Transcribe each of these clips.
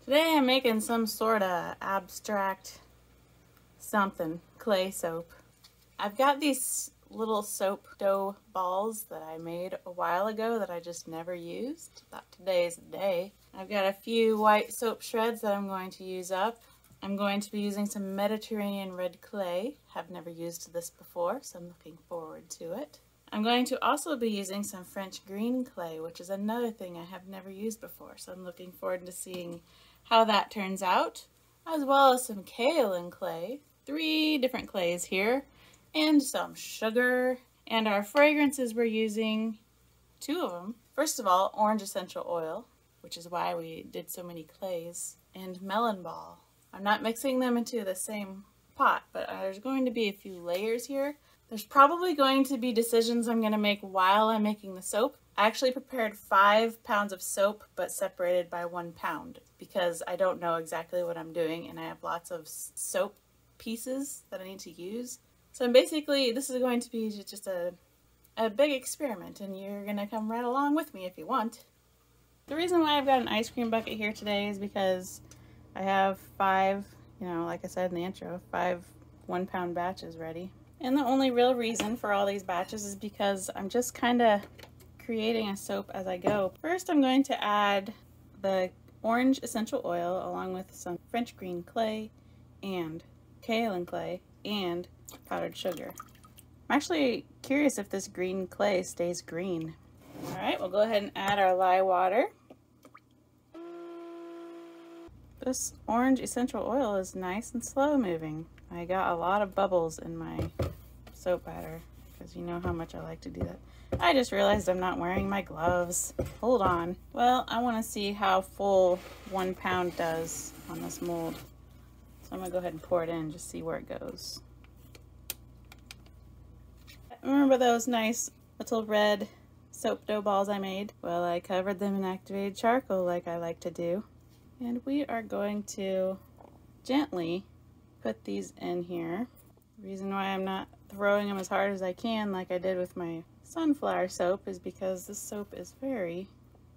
Today I'm making some sort of abstract something, clay soap. I've got these little soap dough balls that I made a while ago that I just never used. Thought today is the day. I've got a few white soap shreds that I'm going to use up. I'm going to be using some Mediterranean red clay. Have never used this before, so I'm looking forward to it. I'm going to also be using some French green clay, which is another thing I have never used before, so I'm looking forward to seeing how that turns out, as well as some kaolin clay, 3 different clays here, and some sugar. And our fragrances we're using, 2 of them. First of all, orange essential oil, which is why we did so many clays, and melon ball. I'm not mixing them into the same pot, but there's going to be a few layers here. There's probably going to be decisions I'm going to make while I'm making the soap. I actually prepared 5 pounds of soap, but separated by 1 pound, because I don't know exactly what I'm doing, and I have lots of soap pieces that I need to use. So basically, this is going to be just a big experiment, and you're going to come right along with me if you want. The reason why I've got an ice cream bucket here today is because I have 5, like I said in the intro, 5 1-pound batches ready. And the only real reason for all these batches is because I'm just kind of creating a soap as I go. First, I'm going to add the orange essential oil along with some French green clay and kaolin clay and powdered sugar. I'm actually curious if this green clay stays green. All right, we'll go ahead and add our lye water. This orange essential oil is nice and slow moving. I got a lot of bubbles in my soap batter because you know how much I like to do that. I just realized I'm not wearing my gloves. Hold on. Well, I want to see how full 1 pound does on this mold. So I'm going to go ahead and pour it in, just see where it goes. Remember those nice little red soap dough balls I made? Well, I covered them in activated charcoal like I like to do. And we are going to gently put these in here. The reason why I'm not throwing them as hard as I can like I did with my sunflower soap is because this soap is very,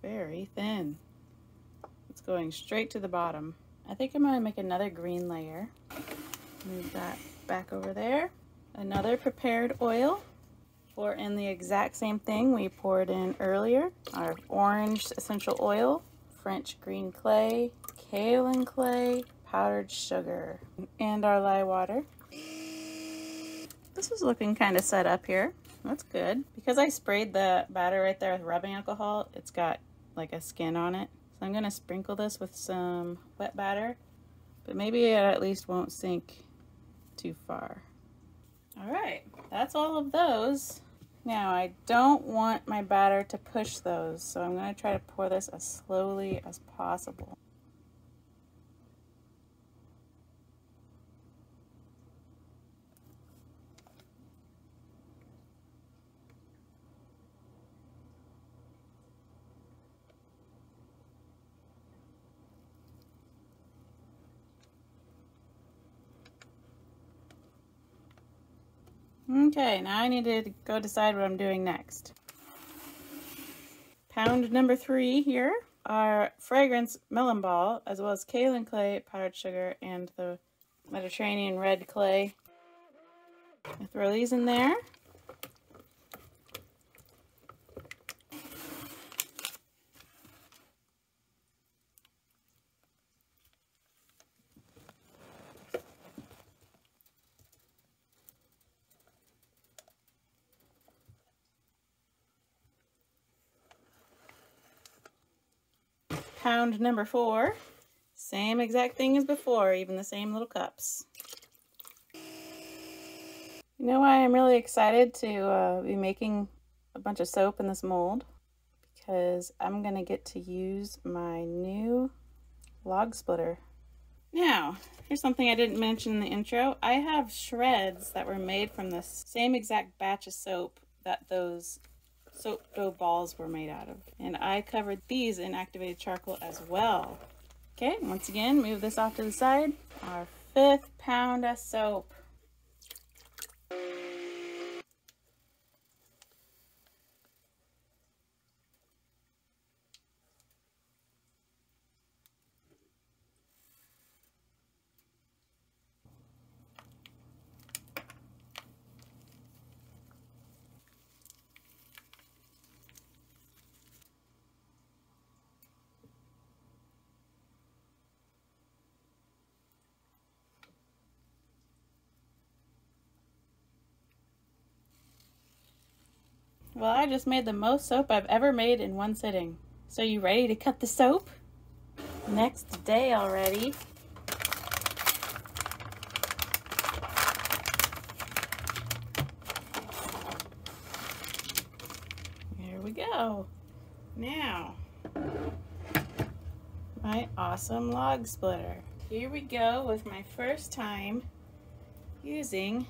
very thin. It's going straight to the bottom. I think I'm going to make another green layer. Move that back over there. Another prepared oil. Pour in the exact same thing we poured in earlier. Our orange essential oil, French green clay, kaolin clay, powdered sugar, and our lye water. This is looking kind of set up here. That's good. Because I sprayed the batter right there with rubbing alcohol, it's got like a skin on it. So I'm going to sprinkle this with some wet batter, but maybe it at least won't sink too far. All right, that's all of those. Now I don't want my batter to push those, so I'm going to try to pour this as slowly as possible. Okay, now I need to go decide what I'm doing next. Pound number 3 here, our fragrance melon ball, as well as kaolin clay, powdered sugar, and the Mediterranean red clay. I throw these in there. Pound number 4, same exact thing as before, even the same little cups. You know why I'm really excited to be making a bunch of soap in this mold? Because I'm going to get to use my new log splitter. Now, here's something I didn't mention in the intro. I have shreds that were made from the same exact batch of soap that those soap dough balls were made out of. And I covered these in activated charcoal as well. Okay, once again, move this off to the side. Our 5th pound of soap. Well, I just made the most soap I've ever made in one sitting. So you ready to cut the soap? Next day already. Here we go. Now, my awesome log splitter. Here we go with my first time using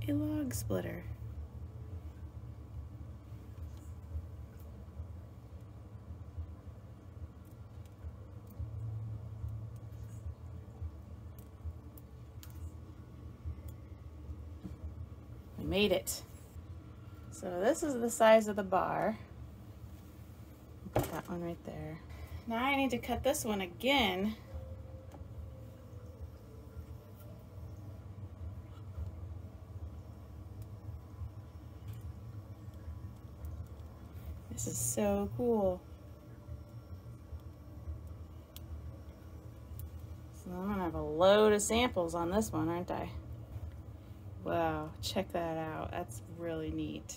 a log splitter. We made it. So this is the size of the bar. Put that one right there. Now I need to cut this one again. This is so cool. So I'm gonna have a load of samples on this one, aren't I? Wow, check that out. That's really neat.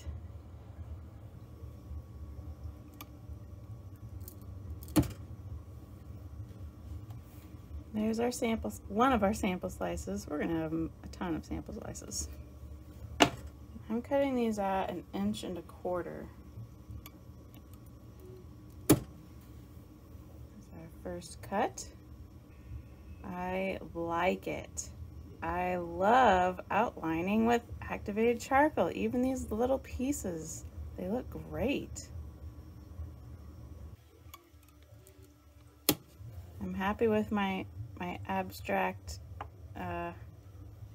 There's our samples, one of our sample slices. We're gonna have a ton of sample slices. I'm cutting these at 1.25 inches. That's our first cut. I like it. I love outlining with activated charcoal. Even these little pieces, they look great. I'm happy with my abstract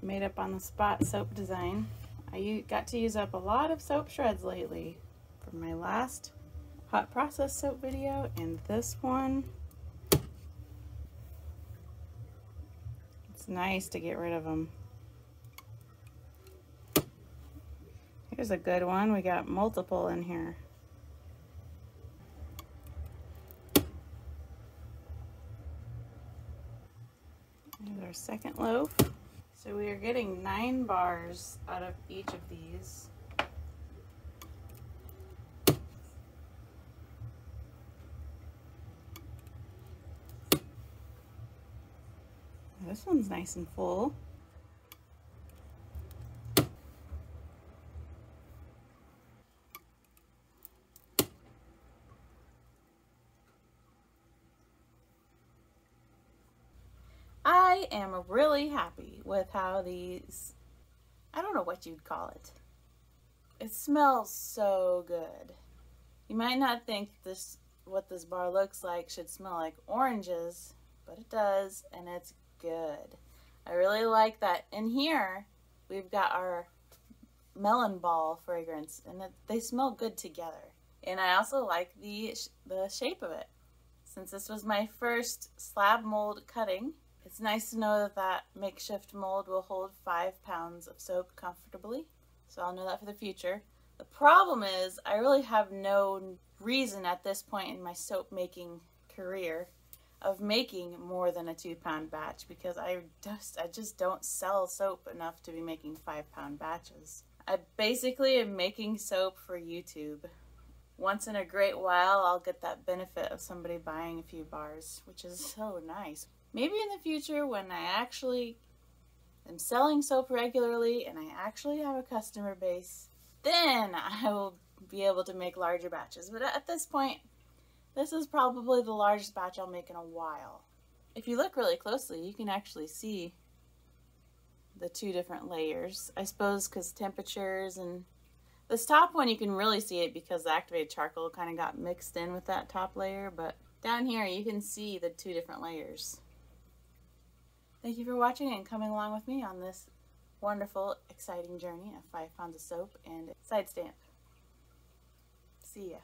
made up on the spot soap design. I got to use up a lot of soap shreds lately from my last hot process soap video and this one. It's nice to get rid of them. Here's a good one. We got multiple in here. Here's our second loaf. So we are getting 9 bars out of each of these. This one's nice and full. I am really happy with how these, I don't know what you'd call it. It smells so good. You might not think what this bar looks like should smell like oranges, but it does, and it's good. I really like that. In here, we've got our melon ball fragrance, and they smell good together. And I also like the shape of it. Since this was my first slab mold cutting, it's nice to know that that makeshift mold will hold 5 pounds of soap comfortably. So I'll know that for the future. The problem is I really have no reason at this point in my soap making career of making more than a 2-pound batch, because I just don't sell soap enough to be making 5-pound batches. I basically am making soap for YouTube. Once in a great while, I'll get that benefit of somebody buying a few bars, which is so nice. Maybe in the future, when I actually am selling soap regularly and I actually have a customer base, then I will be able to make larger batches. But at this point, this is probably the largest batch I'll make in a while. If you look really closely, you can actually see the 2 different layers. I suppose because temperatures, and this top one you can really see it because the activated charcoal kind of got mixed in with that top layer, but down here you can see the 2 different layers. Thank you for watching and coming along with me on this wonderful, exciting journey of 5 pounds of soap and side stamp. See ya.